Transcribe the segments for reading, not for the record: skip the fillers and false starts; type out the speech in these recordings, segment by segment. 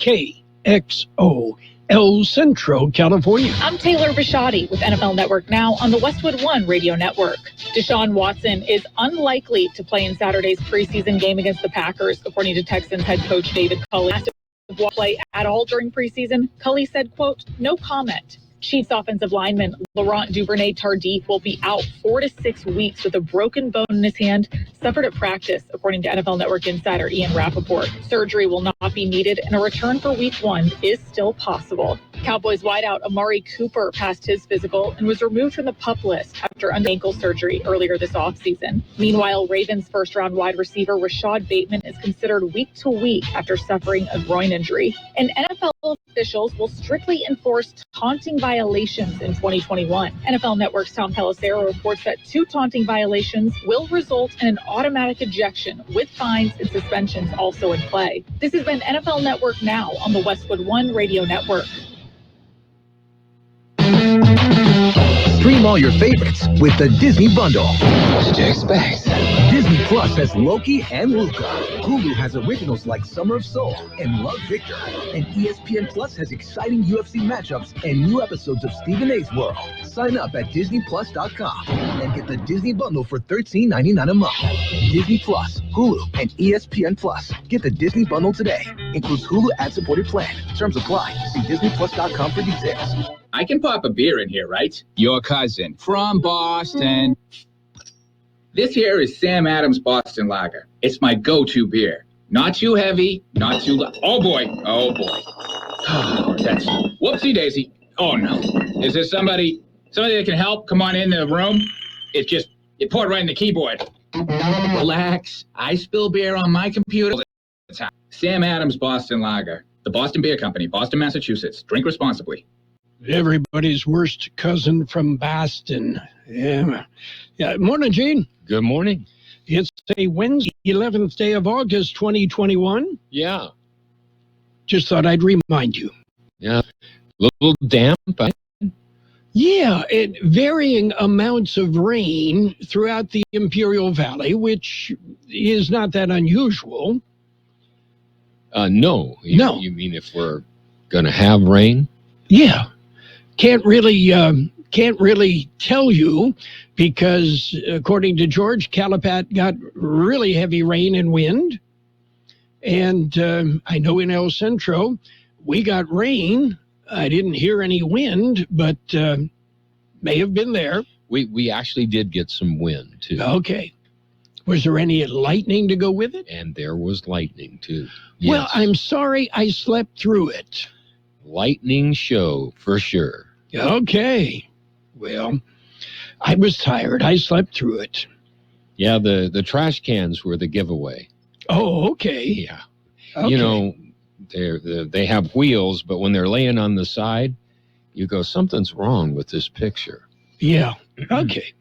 Kxo, El Centro, California. I'm Taylor Bishotti with NFL Network Now on the Westwood One Radio Network. Deshaun Watson is unlikely to play in Saturday's preseason game against the Packers, according to Texans head coach David Culley. Asked if he will play at all during preseason, Culley said, quote, "No comment." Chiefs offensive lineman Laurent Duvernay-Tardif will be out 4 to 6 weeks with a broken bone in his hand, suffered at practice, according to NFL Network insider Ian Rappaport. Surgery will not be needed, and a return for Week 1 is still possible. Cowboys wideout Amari Cooper passed his physical and was removed from the PUP list after ankle surgery earlier this offseason. Meanwhile, Ravens first-round wide receiver Rashad Bateman is considered week to week after suffering a groin injury. And NFL officials will strictly enforce taunting violations in 2021. NFL Network's Tom Pelissero reports that 2 taunting violations will result in an automatic ejection with fines and suspensions also in play. This has been NFL Network Now on the Westwood One Radio Network. Stream all your favorites with the Disney Bundle. What did you expect? Disney Plus has Loki and Luca. Hulu has originals like Summer of Soul and Love Victor. And ESPN Plus has exciting UFC matchups and new episodes of Stephen A's World. Sign up at DisneyPlus.com and get the Disney Bundle for $13.99 a month. Disney Plus, Hulu, and ESPN Plus. Get the Disney Bundle today. Includes Hulu ad-supported plan. Terms apply. See DisneyPlus.com for details. I can pop a beer in here, right? Your cousin from Boston. This here is Sam Adams Boston Lager. It's my go-to beer. Not too heavy, not too light. Oh boy, oh boy. Oh, that's whoopsie daisy. Oh no. Is there somebody that can help? Come on in the room. It poured right in the keyboard. Relax. I spill beer on my computer all the time. Sam Adams Boston Lager. The Boston Beer Company, Boston, Massachusetts. Drink responsibly. Everybody's worst cousin from Boston. Yeah. Morning, Gene. Good morning. It's a Wednesday, 11th day of August, 2021. Yeah. Just thought I'd remind you. Yeah. A little damp. Yeah, varying amounts of rain throughout the Imperial Valley, which is not that unusual. No. No. You mean if we're going to have rain? Yeah. Can't really tell you because, according to George, Calipat got really heavy rain and wind. And I know in El Centro, we got rain. I didn't hear any wind, but may have been there. We actually did get some wind, too. Okay. Was there any lightning to go with it? And there was lightning, too. Yes. Well, I'm sorry I slept through it. Lightning show, for sure. Okay. Well, I was tired. I slept through it. Yeah, the trash cans were the giveaway. Oh, okay. Yeah. Okay. You know, they have wheels, but when they're laying on the side, you go, something's wrong with this picture. Yeah. Okay.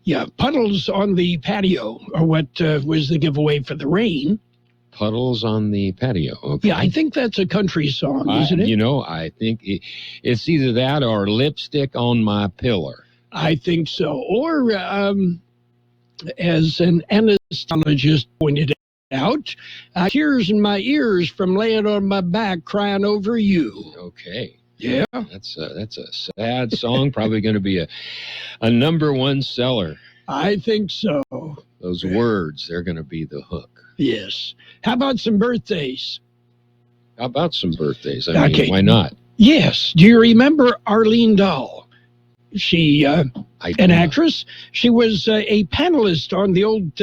Yeah, puddles on the patio are what was the giveaway for the rain. Puddles on the patio. Okay. Yeah, I think that's a country song, isn't it? You know, I think it's either that or Lipstick on My Pillar. I think so. Or, as an anesthesiologist pointed out, tears in my ears from laying on my back crying over you. Okay. Yeah. That's a sad song. Probably going to be a number one seller. I think so. Those words, they're going to be the hook. Yes. How about some birthdays? How about some birthdays? I mean, why not? Yes. Do you remember Arlene Dahl? She, an actress. She was a panelist on the old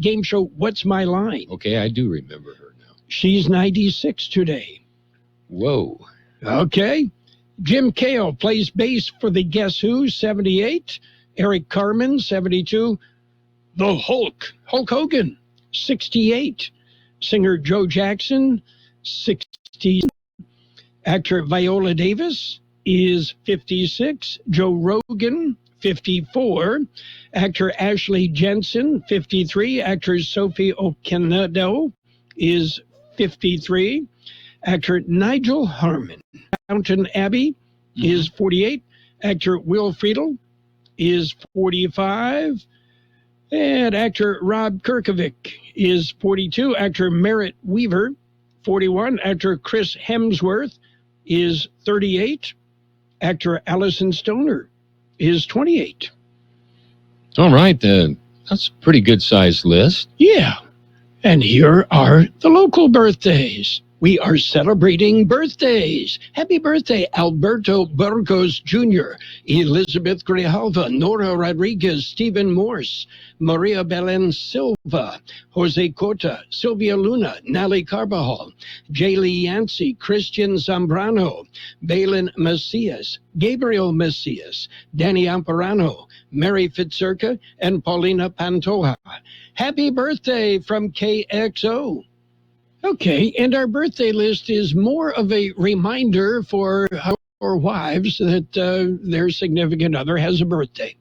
game show, What's My Line? Okay, I do remember her now. She's 96 today. Whoa. Okay. Jim Cale plays bass for the Guess Who, 78. Eric Carmen, 72. The Hulk Hogan, 68. Singer Joe Jackson, 60. Actor Viola Davis is 56. Joe Rogan, 54. Actor Ashley Jensen, 53. Actor Sophie Okonedo is 53. Actor Nigel Harmon, Downton Abbey, is 48. Actor Will Friedle is 45. And actor Rob Kirkovic is 42. Actor Merritt Weaver, 41. Actor Chris Hemsworth is 38. Actor Allison Stoner is 28. All right, that's a pretty good-sized list. Yeah. And here are the local birthdays. We are celebrating birthdays. Happy birthday, Alberto Burgos Jr., Elizabeth Grijalva, Nora Rodriguez, Stephen Morse, Maria Belen Silva, Jose Cota, Sylvia Luna, Nally Carbajal, Jaylee Yancey, Christian Zambrano, Balin Macias, Gabriel Macias, Danny Amparano, Mary Fitzerka, and Paulina Pantoja. Happy birthday from KXO. Okay, and our birthday list is more of a reminder for our wives that their significant other has a birthday.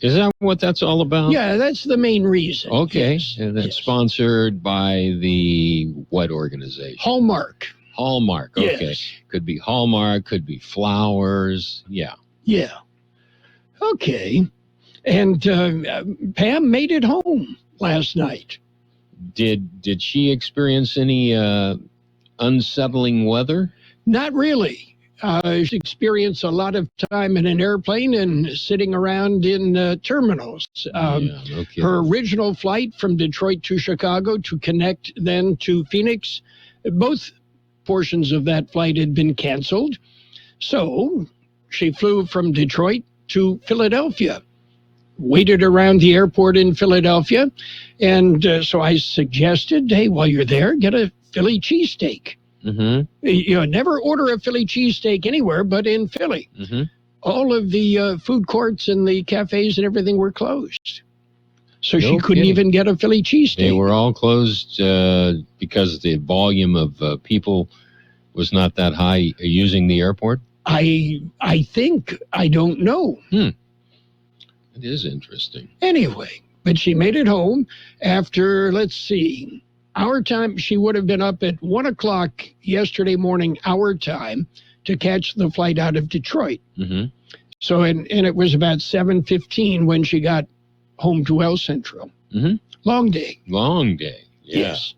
Is that what that's all about? Yeah, that's the main reason. Okay, Yes. and that's sponsored by the what organization? Hallmark. Hallmark, okay. Yes. Could be Hallmark, could be flowers, yeah. Yeah. Okay, and Pam made it home last night. Did she experience any unsettling weather? Not really. She experienced a lot of time in an airplane and sitting around in terminals. Okay. Her original flight from Detroit to Chicago to connect then to Phoenix, both portions of that flight had been canceled. So she flew from Detroit to Philadelphia, waited around the airport in Philadelphia. And so I suggested, hey, while you're there, get a Philly cheesesteak. Mm-hmm. You know, never order a Philly cheesesteak anywhere but in Philly. Mm-hmm. All of the food courts and the cafes and everything were closed. So she couldn't even get a Philly cheesesteak. They were all closed because the volume of people was not that high using the airport? I think. I don't know. It is interesting. Anyway, but she made it home after, let's see, our time. She would have been up at 1 o'clock yesterday morning, our time, to catch the flight out of Detroit. Mm-hmm. So, and it was about 7:15 when she got home to El Centro. Mm-hmm. Long day. Long day. Yeah. Yes.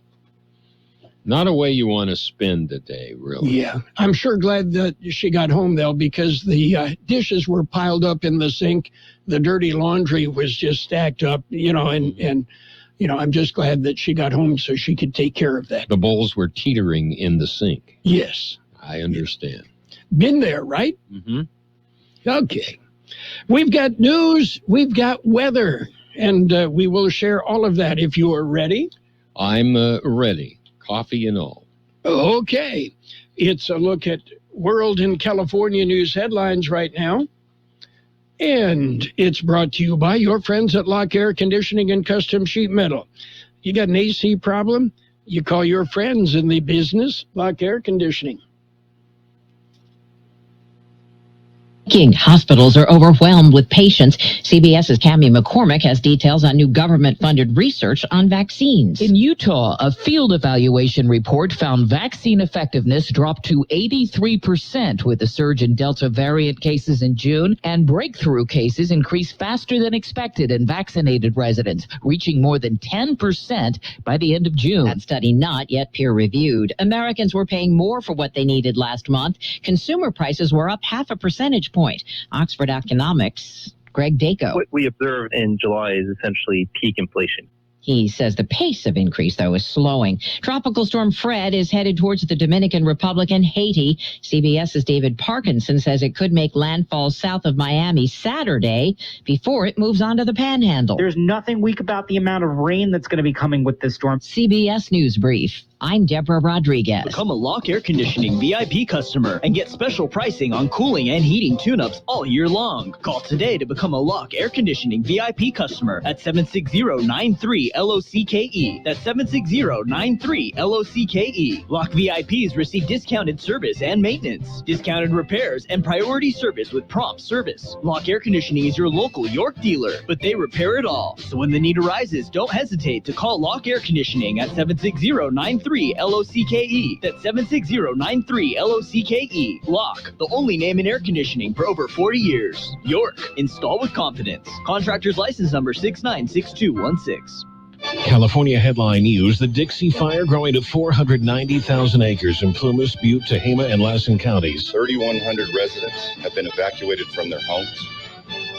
Not a way you want to spend the day, really. Yeah. I'm sure glad that she got home, though, because the dishes were piled up in the sink. The dirty laundry was just stacked up, and I'm just glad that she got home so she could take care of that. The bowls were teetering in the sink. Yes. I understand. Been there, right? Mm-hmm. Okay. We've got news. We've got weather. And we will share all of that if you are ready. I'm ready. Coffee and all. Okay. It's a look at World and California news headlines right now. And it's brought to you by your friends at Lock Air Conditioning and Custom Sheet Metal. You got an AC problem? You call your friends in the business, Lock Air Conditioning. Hospitals are overwhelmed with patients. CBS's Cammie McCormick has details on new government-funded research on vaccines. In Utah, a field evaluation report found vaccine effectiveness dropped to 83% with a surge in Delta variant cases in June, and breakthrough cases increased faster than expected in vaccinated residents, reaching more than 10% by the end of June. That study not yet peer-reviewed. Americans were paying more for what they needed last month. Consumer prices were up 0.5 percentage point. Oxford Economics, Greg Dacko. What we observed in July is essentially peak inflation. He says the pace of increase, though, is slowing. Tropical storm Fred is headed towards the Dominican Republic and Haiti. CBS's David Parkinson says it could make landfall south of Miami Saturday before it moves on to the Panhandle. There's nothing weak about the amount of rain that's going to be coming with this storm. CBS News Brief. I'm Deborah Rodriguez. Become a Lock Air Conditioning VIP customer and get special pricing on cooling and heating tune-ups all year long. Call today to become a Lock Air Conditioning VIP customer at 760-93-LOCKE. That's 760-93-LOCKE. Lock VIPs receive discounted service and maintenance, discounted repairs, and priority service with prompt service. Lock Air Conditioning is your local York dealer, but they repair it all. So when the need arises, don't hesitate to call Lock Air Conditioning at 760-93-LOCKE. That's 760-93-LOCKE. Lock, the only name in air conditioning for over 40 years. York, install with confidence. Contractor's license number 696216. California headline news, the Dixie Fire growing to 490,000 acres in Plumas, Butte, Tehama, and Lassen counties. 3,100 residents have been evacuated from their homes,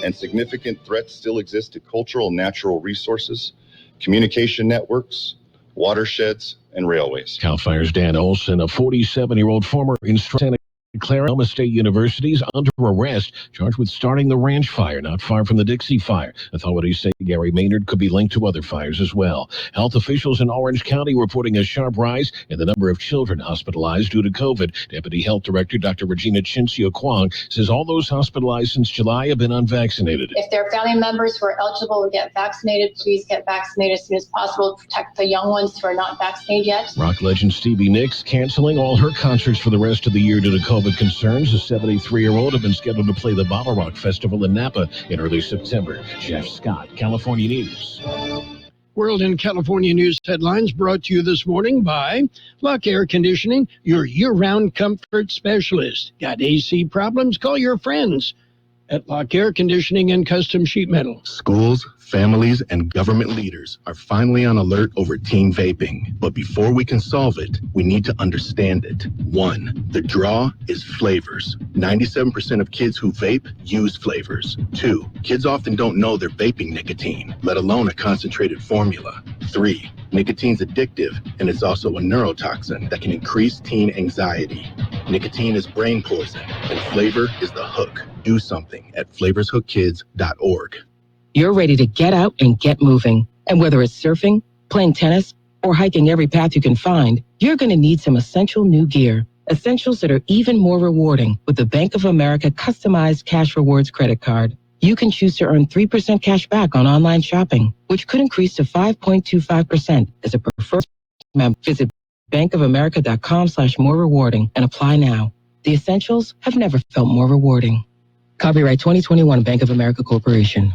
and significant threats still exist to cultural and natural resources, communication networks, watersheds, and railways. CAL FIRE's Dan Olson, a 47-year-old former instructor at Oklahoma State University, is under arrest, charged with starting the ranch fire not far from the Dixie Fire. Authorities say Gary Maynard could be linked to other fires as well. Health officials in Orange County reporting a sharp rise in the number of children hospitalized due to COVID. Deputy Health Director Dr. Regina Chincio Kwong says all those hospitalized since July have been unvaccinated. If there are family members who are eligible to get vaccinated, please get vaccinated as soon as possible to protect the young ones who are not vaccinated yet. Rock legend Stevie Nicks canceling all her concerts for the rest of the year due to COVID concerns. The 73-year-old had been scheduled to play the Bottle Rock Festival in Napa in early September. Jeff Scott, California News. World and California News headlines brought to you this morning by Luck Air Conditioning, your year-round comfort specialist. Got AC problems? Call your friends at Luck Air Conditioning and Custom Sheet Metal. Schools, families, and government leaders are finally on alert over teen vaping. But before we can solve it, we need to understand it. 1. The draw is flavors. 97% of kids who vape use flavors. 2. Kids often don't know they're vaping nicotine, let alone a concentrated formula. 3. Nicotine's addictive, and it's also a neurotoxin that can increase teen anxiety. Nicotine is brain poison, and flavor is the hook. Do something at flavorshookkids.org. You're ready to get out and get moving. And whether it's surfing, playing tennis, or hiking every path you can find, you're going to need some essential new gear. Essentials that are even more rewarding with the Bank of America customized cash rewards credit card. You can choose to earn 3% cash back on online shopping, which could increase to 5.25% as a preferred member. Visit bankofamerica.com/more rewarding and apply now. The essentials have never felt more rewarding. Copyright 2021 Bank of America Corporation.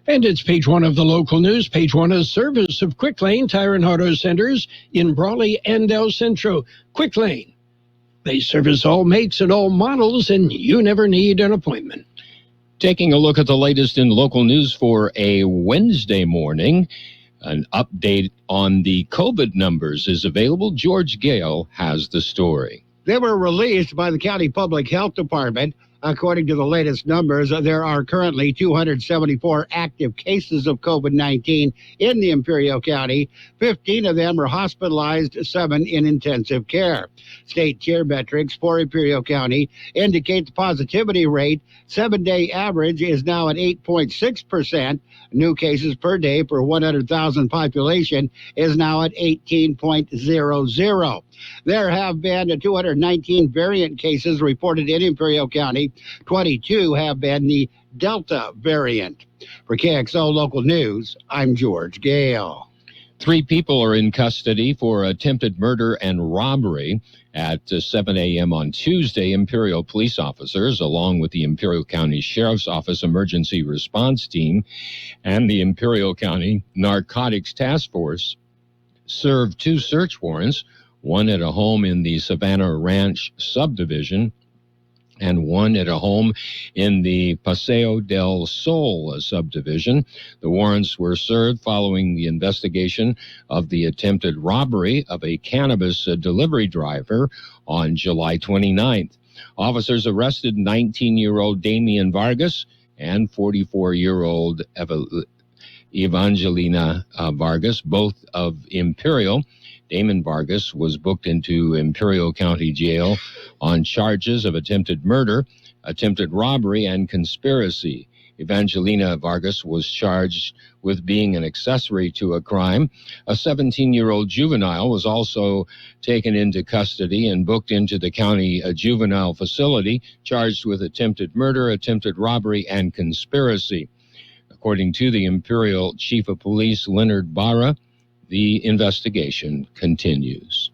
And it's page one of the local news. Page one is service of Quick Lane Tire and Auto Centers in Brawley and El Centro. Quick Lane. They service all makes and all models, and you never need an appointment. Taking a look at the latest in local news for a Wednesday morning, an update on the COVID numbers is available. George Gale has the story. They were released by the County Public Health Department. According to the latest numbers, there are currently 274 active cases of COVID-19 in the Imperial County. 15 of them are hospitalized, 7 in intensive care. State tier metrics for Imperial County indicate the positivity rate, 7-day average, is now at 8.6%. New cases per day per 100,000 population is now at 18.00. There have been 219 variant cases reported in Imperial County. 22 have been the Delta variant. For KXO Local News, I'm George Gale. 3 people are in custody for attempted murder and robbery at 7 a.m. on Tuesday. Imperial police officers, along with the Imperial County Sheriff's Office Emergency Response Team and the Imperial County Narcotics Task Force, served 2 search warrants, one at a home in the Savannah Ranch subdivision and one at a home in the Paseo del Sol subdivision. The warrants were served following the investigation of the attempted robbery of a cannabis delivery driver on July 29th. Officers arrested 19-year-old Damian Vargas and 44-year-old Evangelina Vargas, both of Imperial. Damon Vargas was booked into Imperial County Jail on charges of attempted murder, attempted robbery, and conspiracy. Evangelina Vargas was charged with being an accessory to a crime. A 17-year-old juvenile was also taken into custody and booked into the county juvenile facility, charged with attempted murder, attempted robbery, and conspiracy. According to the Imperial Chief of Police, Leonard Barra, the investigation continues.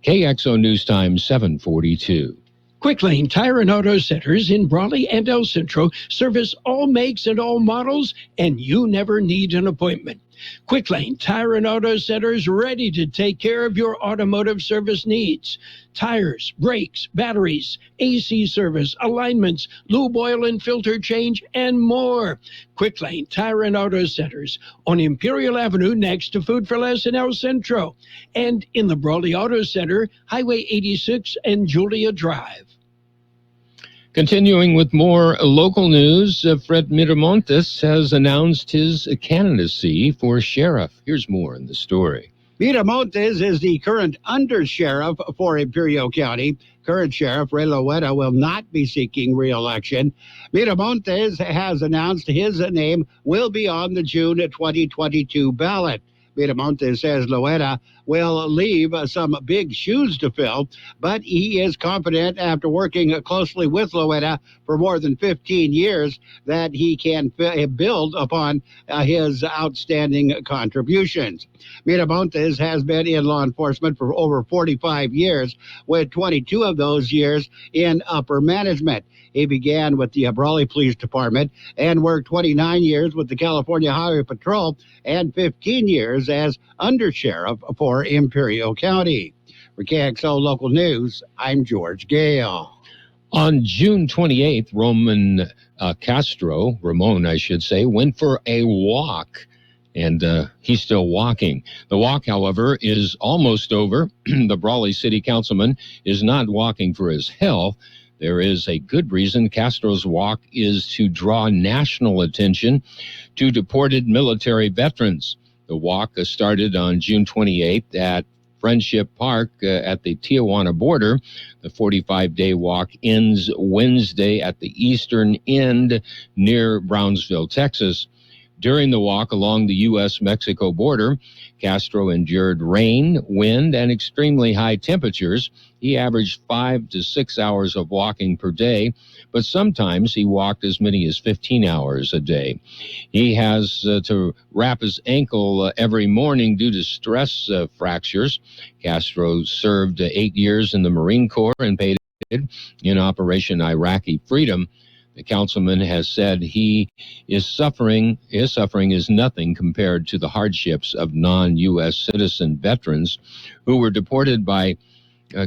KXO News Time 742. Quick Lane Tire and Auto Centers in Brawley and El Centro service all makes and all models, and you never need an appointment. Quick Lane Tire and Auto Center is ready to take care of your automotive service needs. Tires, brakes, batteries, AC service, alignments, lube oil and filter change, and more. Quick Lane Tire and Auto Centers on Imperial Avenue next to Food for Less in El Centro, and in the Brawley Auto Center, Highway 86 and Julia Drive. Continuing with more local news, Fred Miramontes has announced his candidacy for sheriff. Here's more in the story. Miramontes is the current undersheriff for Imperial County. Current Sheriff Ray Loeta will not be seeking re-election. Miramontes has announced his name will be on the June 2022 ballot. Miramontes says Loeta will leave some big shoes to fill, but he is confident after working closely with Loeta for more than 15 years that he can build upon his outstanding contributions. Miramontes has been in law enforcement for over 45 years, with 22 of those years in upper management. He began with the Brawley Police Department and worked 29 years with the California Highway Patrol and 15 years as undersheriff for Imperial County. For Kxo Local News, I'm George Gale. On June 28th, Ramon, went for a walk, and he's still walking. The walk, however, is almost over. The Brawley City Councilman is not walking for his health. There is a good reason. Castro's walk is to draw national attention to deported military veterans. The walk started on June 28th at Friendship Park at the Tijuana border. The 45-day walk ends Wednesday at the eastern end near Brownsville, Texas. During the walk along the U.S.-Mexico border, Castro endured rain, wind, and extremely high temperatures. He averaged 5 to 6 hours of walking per day, but sometimes he walked as many as 15 hours a day. He has to wrap his ankle every morning due to stress fractures. Castro served 8 years in the Marine Corps and paid in Operation Iraqi Freedom. The councilman has said his suffering is nothing compared to the hardships of non-U.S. citizen veterans who were deported by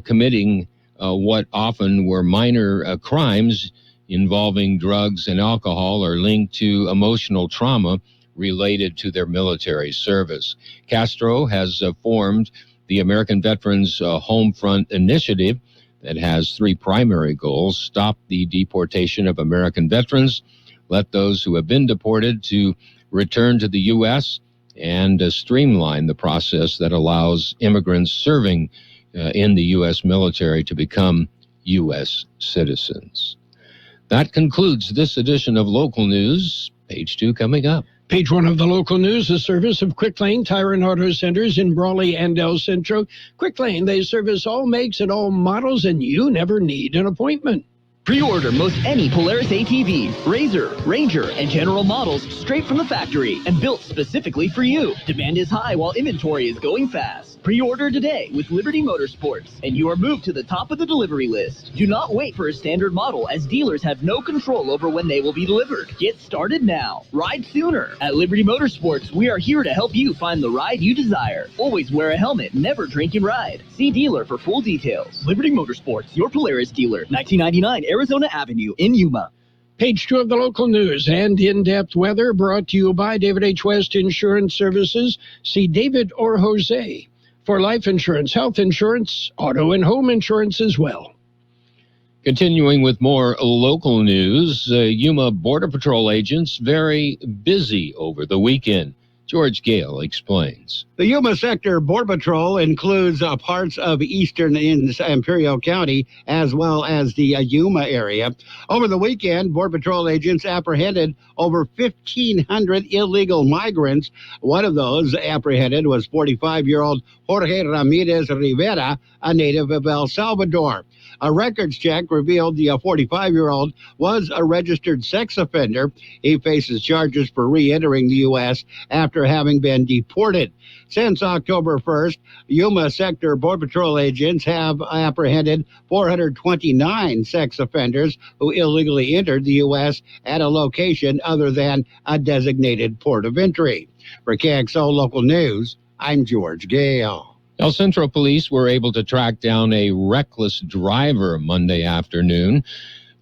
committing what often were minor crimes involving drugs and alcohol or linked to emotional trauma related to their military service. Castro has formed the American Veterans Home Front Initiative that has 3 primary goals: stop the deportation of American veterans, let those who have been deported to return to the U.S., and streamline the process that allows immigrants serving in the U.S. military to become U.S. citizens. That concludes this edition of Local News. Page 2 coming up. Page 1 of the local news, a service of Quick Lane Tire and Auto Centers in Brawley and El Centro. Quick Lane, they service all makes and all models, and you never need an appointment. Pre-order most any Polaris ATV, RZR, Ranger, and General models straight from the factory and built specifically for you. Demand is high while inventory is going fast. Pre-order today with Liberty Motorsports, and you are moved to the top of the delivery list. Do not wait for a standard model, as dealers have no control over when they will be delivered. Get started now. Ride sooner. At Liberty Motorsports, we are here to help you find the ride you desire. Always wear a helmet, never drink and ride. See dealer for full details. Liberty Motorsports, your Polaris dealer, 1999 Arizona Avenue in Yuma. Page 2 of the local news and in-depth weather brought to you by David H. West Insurance Services. See David or Jose for life insurance, health insurance, auto and home insurance as well. Continuing with more local news, Yuma Border Patrol agents very busy over the weekend. George Gale explains. The Yuma Sector Border Patrol includes parts of eastern Imperial County as well as the Yuma area. Over the weekend, Border Patrol agents apprehended over 1,500 illegal migrants. One of those apprehended was 45-year-old Jorge Ramirez Rivera, a native of El Salvador. A records check revealed the 45-year-old was a registered sex offender. He faces charges for re-entering the U.S. after after having been deported. Since October 1st, Yuma Sector Border Patrol agents have apprehended 429 sex offenders who illegally entered the U.S. at a location other than a designated port of entry. For Kxo Local News, I'm George Gale. El Centro police were able to track down a reckless driver Monday afternoon.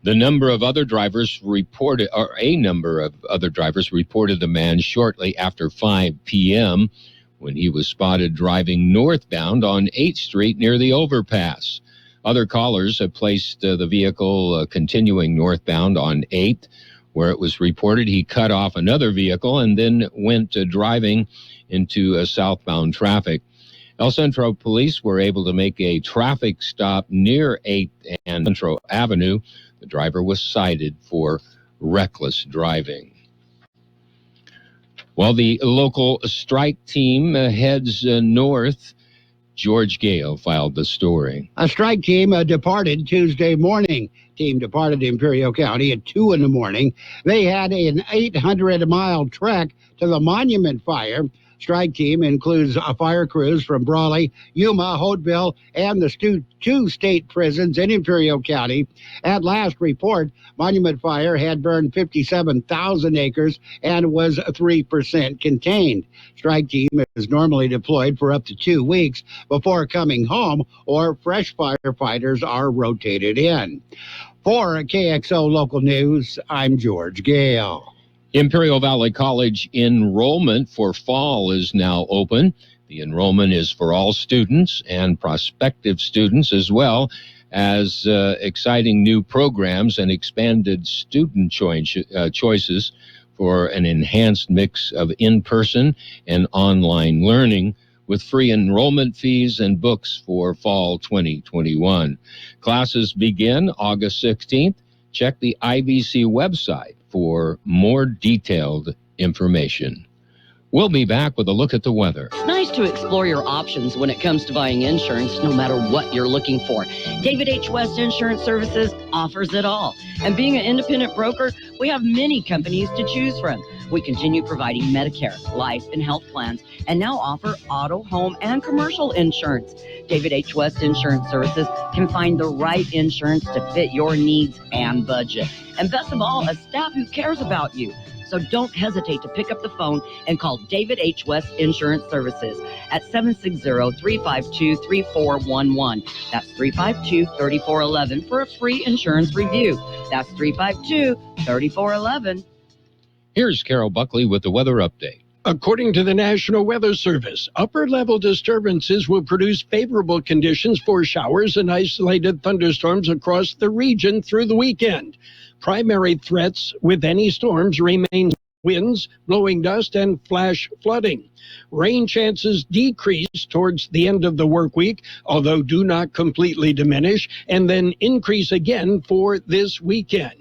A number of other drivers reported the man shortly after 5 p.m. when he was spotted driving northbound on 8th Street near the overpass. Other callers have placed the vehicle continuing northbound on 8th, where it was reported he cut off another vehicle and then went driving into southbound traffic. El Centro police were able to make a traffic stop near 8th and Centro Avenue. The driver was cited for reckless driving. While the local strike team heads north, George Gale filed the story. A strike team departed Tuesday morning. Team departed Imperial County at 2 in the morning. They had an 800-mile trek to the Monument Fire. Strike team includes fire crews from Brawley, Yuma, Holtville, and the two state prisons in Imperial County. At last report, Monument Fire had burned 57,000 acres and was 3% contained. Strike team is normally deployed for up to 2 weeks before coming home, or fresh firefighters are rotated in. For KXO Local News, I'm George Gale. Imperial Valley College enrollment for fall is now open. The enrollment is for all students and prospective students, as well as exciting new programs and expanded student choices for an enhanced mix of in-person and online learning, with free enrollment fees and books for fall 2021. Classes begin August 16th. Check the IVC website for more detailed information. We'll be back with a look at the weather. It's nice to explore your options when it comes to buying insurance, no matter what you're looking for. David H. West Insurance Services offers it all. And being an independent broker, we have many companies to choose from. We continue providing Medicare, life, and health plans, and now offer auto, home, and commercial insurance. David H. West Insurance Services can find the right insurance to fit your needs and budget. And best of all, a staff who cares about you. So don't hesitate to pick up the phone and call David H. West Insurance Services at 760-352-3411. That's 352-3411 for a free insurance review. That's 352-3411. Here's Carol Buckley with the weather update. According to the National Weather Service, upper-level disturbances will produce favorable conditions for showers and isolated thunderstorms across the region through the weekend. Primary threats with any storms remain winds, blowing dust, and flash flooding. Rain chances decrease towards the end of the work week, although do not completely diminish, and then increase again for this weekend.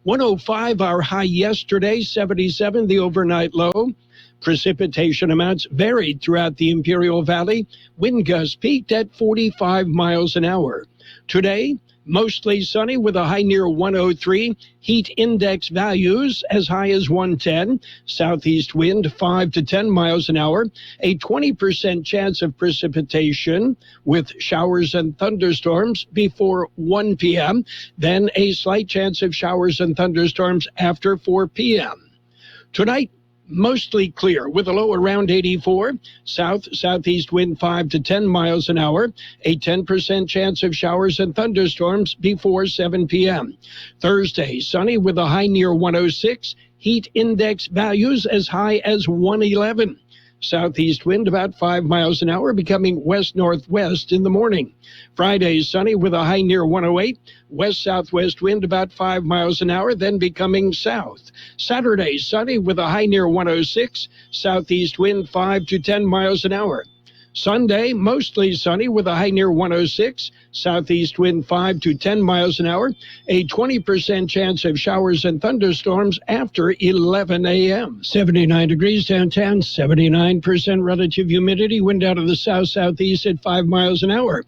105 our high yesterday, 77 the overnight low. Precipitation amounts varied throughout the Imperial Valley. Wind gusts peaked at 45 miles an hour. Today, mostly sunny with a high near 103. Heat index values as high as 110. Southeast wind 5 to 10 miles an hour. A 20% chance of precipitation with showers and thunderstorms before 1 p.m. Then a slight chance of showers and thunderstorms after 4 p.m. Tonight, mostly clear with a low around 84. Southeast wind 5 to 10 miles an hour. A 10% chance of showers and thunderstorms before 7 p.m. Thursday, sunny with a high near 106. Heat index values as high as 111. Southeast wind about 5 miles an hour, becoming west-northwest in the morning. Friday, sunny with a high near 108. West-southwest wind about 5 miles an hour, then becoming south. Saturday, sunny with a high near 106. Southeast wind 5 to 10 miles an hour. Sunday, mostly sunny with a high near 106. Southeast wind 5 to 10 miles an hour. A 20% chance of showers and thunderstorms after 11 a.m. 79 degrees downtown, 79% relative humidity. Wind out of the south-southeast at 5 miles an hour.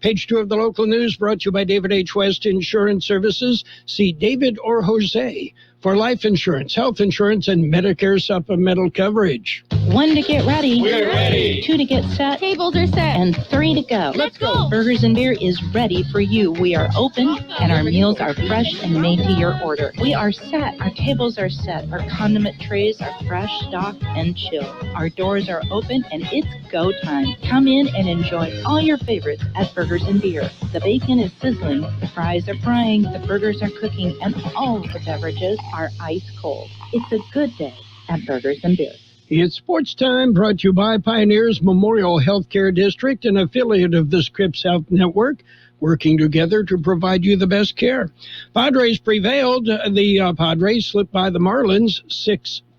Page 2 of the local news brought to you by David H. West Insurance Services. See David or Jose for life insurance, health insurance, and Medicare supplemental coverage. 1 to get ready. We're ready. 2 to get set. Tables are set. And 3 to go. Let's go. Burgers and Beer is ready for you. We are open, and our meals are fresh and made to your order. We are set. Our tables are set. Our condiment trays are fresh, stocked, and chilled. Our doors are open, and it's go time. Come in and enjoy all your favorites at Burgers and Beer. The bacon is sizzling, the fries are frying, the burgers are cooking, and all of the beverages are ice cold. It's a good day at Burgers and Beer. It's Sports Time, brought to you by Pioneers Memorial Healthcare District, an affiliate of the Scripps Health Network, working together to provide you the best care. Padres prevailed. The Padres slipped by the Marlins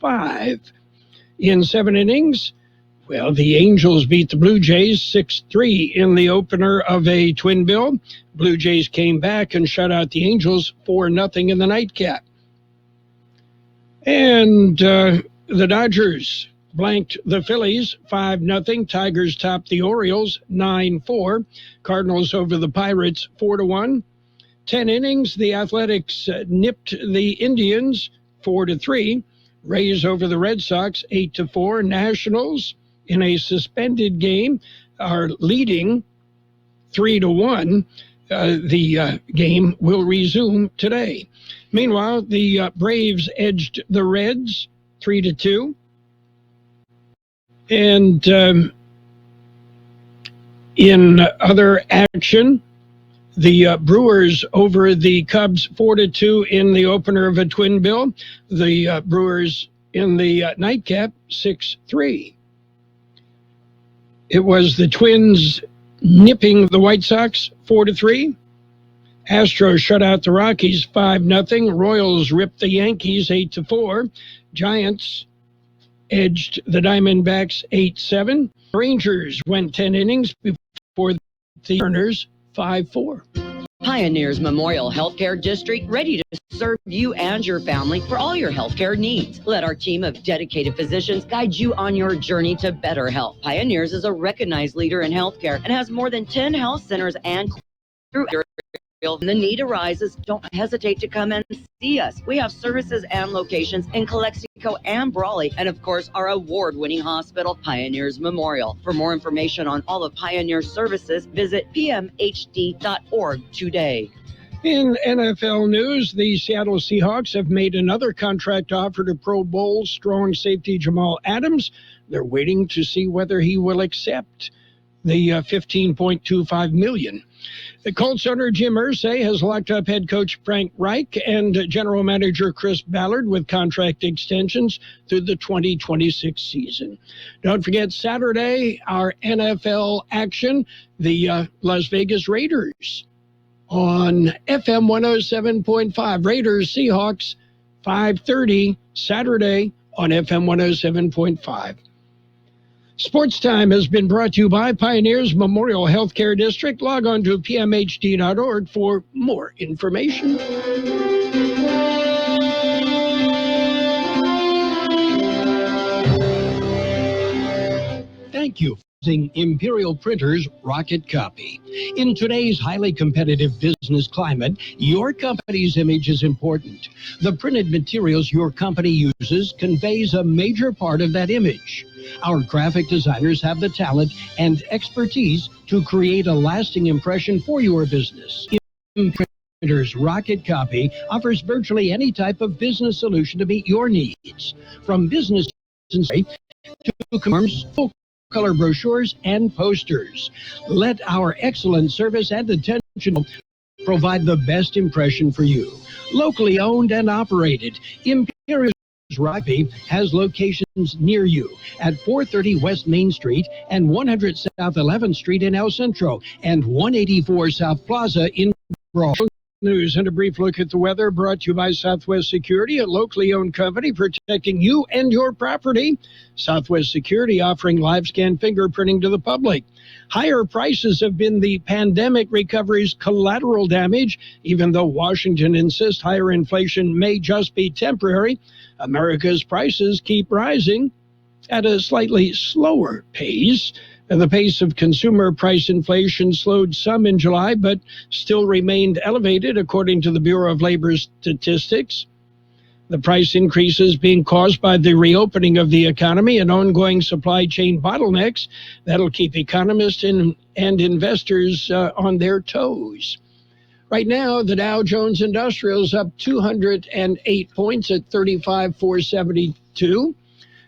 6-5 in 7 innings. Well, the Angels beat the Blue Jays 6-3 in the opener of a twin bill. Blue Jays came back and shut out the Angels 4-0 in the nightcap. And the Dodgers blanked the Phillies 5-0. Tigers topped the Orioles 9-4. Cardinals over the Pirates 4-1. 10 innings, the Athletics nipped the Indians 4-3. Rays over the Red Sox 8-4. Nationals in a suspended game are leading 3-1. The game will resume today. Meanwhile, the Braves edged the Reds 3-2. And in other action, the Brewers over the Cubs 4-2 in the opener of a twin bill. The Brewers in the nightcap 6-3. It was the Twins nipping the White Sox 4-3. Astros shut out the Rockies 5-0. Royals ripped the Yankees 8-4. Giants edged the Diamondbacks 8-7. Rangers went 10 innings before the Mariners 5-4. Pioneers Memorial Healthcare District, ready to serve you and your family for all your healthcare needs. Let our team of dedicated physicians guide you on your journey to better health. Pioneers is a recognized leader in healthcare and has more than 10 health centers and through when the need arises, don't hesitate to come and see us. We have services and locations in Calexico and Brawley, and of course, our award-winning hospital, Pioneers Memorial. For more information on all of Pioneer's services, visit pmhd.org today. In NFL news, the Seattle Seahawks have made another contract offer to Pro Bowl strong safety Jamal Adams. They're waiting to see whether he will accept the $15.25 million. The Colts owner Jim Irsay has locked up head coach Frank Reich and general manager Chris Ballard with contract extensions through the 2026 season. Don't forget Saturday, our NFL action, the Las Vegas Raiders on FM 107.5. Raiders Seahawks 5:30 Saturday on FM 107.5. Sports Time has been brought to you by Pioneers Memorial Healthcare District. Log on to pmhd.org for more information. Thank you for using Imperial Printers Rocket Copy. In today's highly competitive business climate, your company's image is important. The printed materials your company uses conveys a major part of that image. Our graphic designers have the talent and expertise to create a lasting impression for your business. Printers Rocket Copy offers virtually any type of business solution to meet your needs, from business to commercial color brochures and posters. Let our excellent service and attention provide the best impression for you. Locally owned and operated, Imperial Rocky has locations near you at 430 West Main Street and 100 South 11th Street in El Centro and 184 South Plaza in Brawley. News and a brief look at the weather brought to you by Southwest Security, a locally owned company protecting you and your property. Southwest Security offering live scan fingerprinting to the public. Higher prices have been the pandemic recovery's collateral damage. Even though Washington insists higher inflation may just be temporary, America's prices keep rising at a slightly slower pace And the pace of consumer price inflation slowed some in July, but still remained elevated, according to the Bureau of Labor Statistics. The price increases being caused by the reopening of the economy and ongoing supply chain bottlenecks that'll keep economists and investors on their toes. Right now, the Dow Jones Industrial is up 208 points at 35,472.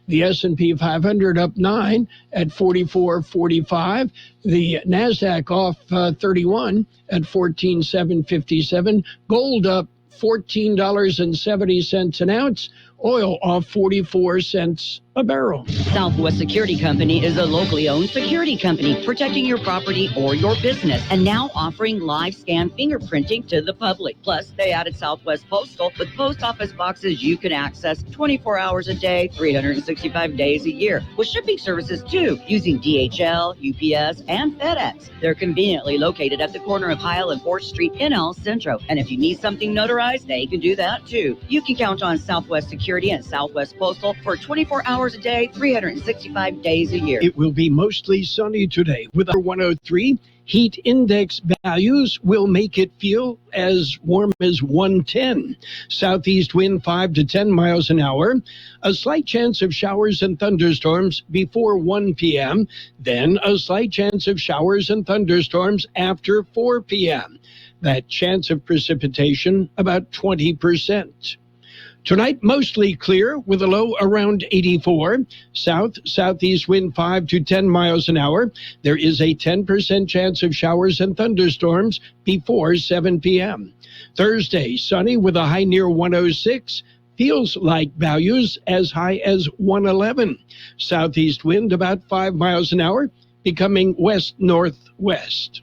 The S&P 500 up 9 at 44.45. The NASDAQ off 31 at 14,757. Gold up $14.70 an ounce. Oil off 44 cents a barrel. Southwest Security Company is a locally owned security company protecting your property or your business and now offering live scan fingerprinting to the public. Plus, they added Southwest Postal with post office boxes you can access 24 hours a day, 365 days a year, with shipping services too, using DHL, UPS, and FedEx. They're conveniently located at the corner of Heil and 4th Street in El Centro. And if you need something notarized, they can do that too. You can count on Southwest Security and Southwest Postal for 24 hours a day, 365 days a year. It will be mostly sunny today with a 103. Heat index values will make it feel as warm as 110. Southeast wind 5 to 10 miles an hour. A slight chance of showers and thunderstorms before 1 p.m. Then a slight chance of showers and thunderstorms after 4 p.m. That chance of precipitation about 20%. Tonight, mostly clear with a low around 84. Southeast wind 5 to 10 miles an hour. There is a 10% chance of showers and thunderstorms before 7 p.m. Thursday, sunny with a high near 106. Feels like values as high as 111. Southeast wind about 5 miles an hour, becoming west-northwest.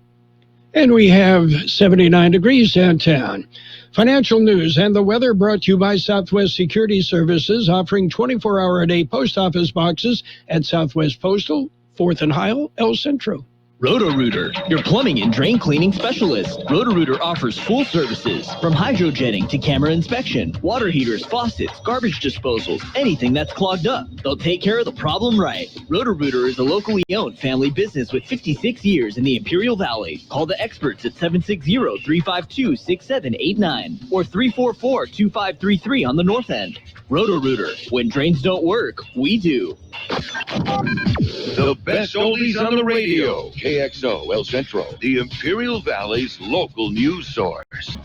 And we have 79 degrees downtown. Financial news and the weather brought to you by Southwest Security Services, offering 24-hour-a-day post office boxes at Southwest Postal, 4th and Heil, El Centro. Roto-Rooter, your plumbing and drain cleaning specialist. Roto-Rooter offers full services from hydrojetting to camera inspection, water heaters, faucets, garbage disposals, anything that's clogged up. They'll take care of the problem right. Roto-Rooter is a locally owned family business with 56 years in the Imperial Valley. Call the experts at 760-352-6789 or 344-2533 on the north end. Roto-Rooter, when drains don't work, we do. The best oldies on the radio. KXO El Centro, the Imperial Valley's local news source.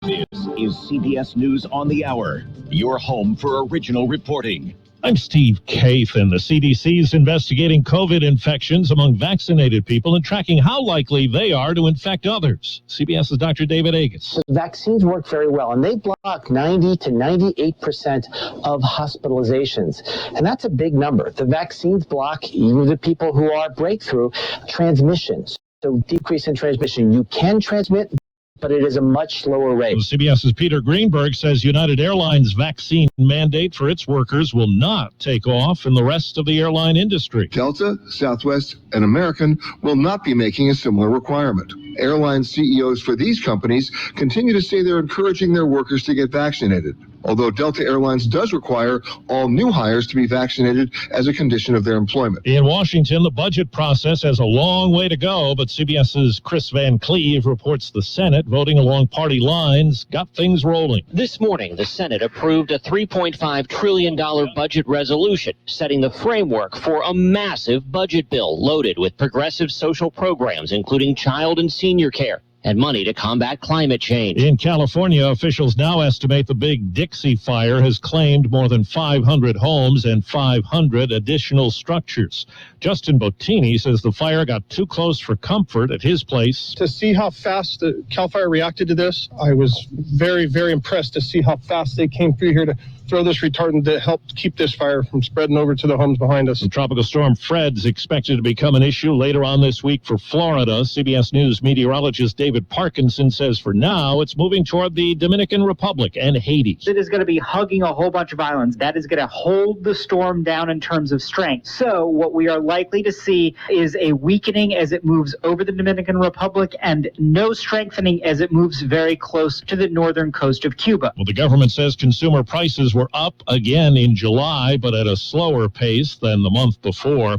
This is CBS News on the Hour, your home for original reporting. I'm Steve Kathan. The CDC is investigating COVID infections among vaccinated people and tracking how likely they are to infect others. CBS's Dr. David Agus. The vaccines work very well, and they block 90 to 98% of hospitalizations. And that's a big number. The vaccines block even the people who are breakthrough transmissions. So decrease in transmission. You can transmit, but it is a much slower rate. CBS's Peter Greenberg says United Airlines' vaccine mandate for its workers will not take off in the rest of the airline industry. Delta, Southwest, and American will not be making a similar requirement. Airline CEOs for these companies continue to say they're encouraging their workers to get vaccinated, although Delta Airlines does require all new hires to be vaccinated as a condition of their employment. In Washington, the budget process has a long way to go, but CBS's Chris Van Cleve reports the Senate, voting along party lines, got things rolling. This morning, the Senate approved a $3.5 trillion budget resolution, setting the framework for a massive budget bill loaded with progressive social programs, including child and senior care, and money to combat climate change. In California, officials now estimate the Big Dixie Fire has claimed more than 500 homes and 500 additional structures. Justin Bottini says the fire got too close for comfort at his place. To see how fast the Cal Fire reacted to this, I was very, very impressed to see how fast they came through here to throw this retardant that helped keep this fire from spreading over to the homes behind us. The tropical storm Fred's expected to become an issue later on this week for Florida. CBS News meteorologist David Parkinson says for now it's moving toward the Dominican Republic and Haiti. It is going to be hugging a whole bunch of islands. That is going to hold the storm down in terms of strength. So what we are likely to see is a weakening as it moves over the Dominican Republic and no strengthening as it moves very close to the northern coast of Cuba. Well, the government says consumer prices were up again in July, but at a slower pace than the month before.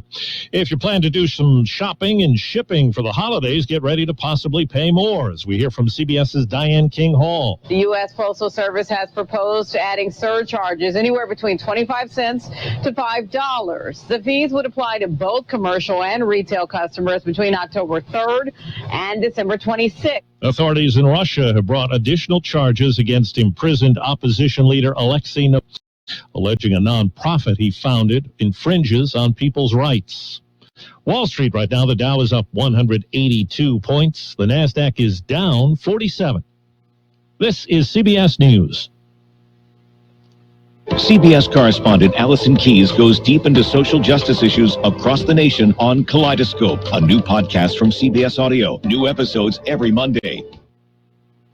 If you plan to do some shopping and shipping for the holidays, get ready to possibly pay more, as we hear from CBS's Diane King Hall. The U.S. Postal Service has proposed adding surcharges anywhere between 25 cents to $5. The fees would apply to both commercial and retail customers between October 3rd and December 26th. Authorities in Russia have brought additional charges against imprisoned opposition leader Alexei Navalny, alleging a nonprofit he founded infringes on people's rights. Wall Street right now, the Dow is up 182 points. The NASDAQ is down 47. This is CBS News. CBS correspondent Allison Keyes goes deep into social justice issues across the nation on Kaleidoscope, a new podcast from CBS Audio. New episodes every Monday.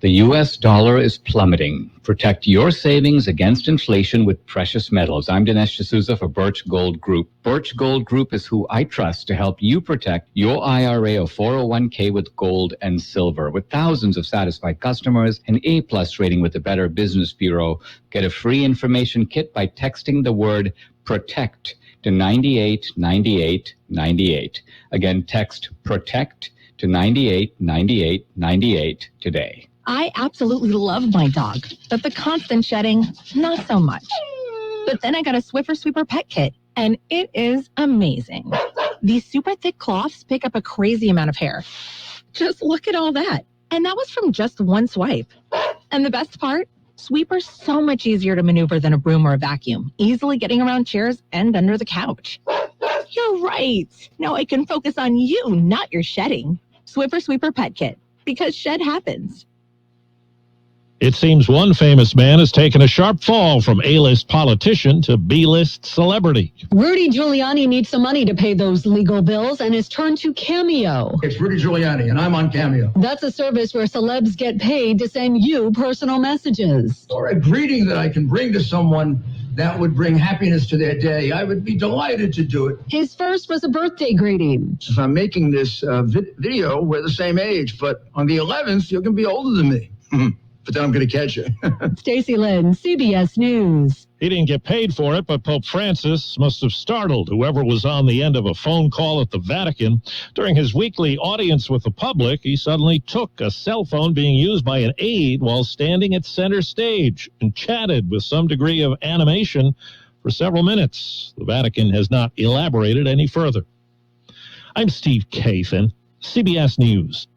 The U.S. dollar is plummeting. Protect your savings against inflation with precious metals. I'm Dinesh D'Souza for Birch Gold Group. Birch Gold Group is who I trust to help you protect your IRA or 401k with gold and silver. With thousands of satisfied customers, an A-plus rating with the Better Business Bureau. Get a free information kit by texting the word PROTECT to 989898. Again, text PROTECT to 989898 today. I absolutely love my dog, but the constant shedding, not so much. But then I got a Swiffer Sweeper pet kit, and it is amazing. These super thick cloths pick up a crazy amount of hair. Just look at all that. And that was from just one swipe. And the best part? Sweeper's so much easier to maneuver than a broom or a vacuum, easily getting around chairs and under the couch. You're right. Now I can focus on you, not your shedding. Swiffer Sweeper pet kit, because shed happens. It seems one famous man has taken a sharp fall from A-list politician to B-list celebrity. Rudy Giuliani needs some money to pay those legal bills and has turned to Cameo. It's Rudy Giuliani, and I'm on Cameo. That's a service where celebs get paid to send you personal messages. Or a greeting that I can bring to someone that would bring happiness to their day. I would be delighted to do it. His first was a birthday greeting. If I'm making this video, we're the same age, but on the 11th, you're going to be older than me. But then I'm going to catch you. Stacey Lynn, CBS News. He didn't get paid for it, but Pope Francis must have startled whoever was on the end of a phone call at the Vatican. During his weekly audience with the public, he suddenly took a cell phone being used by an aide while standing at center stage and chatted with some degree of animation for several minutes. The Vatican has not elaborated any further. I'm Steve Kathan, CBS News.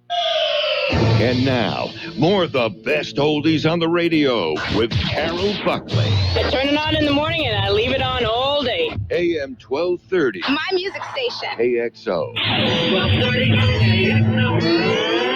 And now, more of the best oldies on the radio with Carroll Buckley. I turn it on in the morning and I leave it on all day. AM 1230. My music station. KXO. 1230.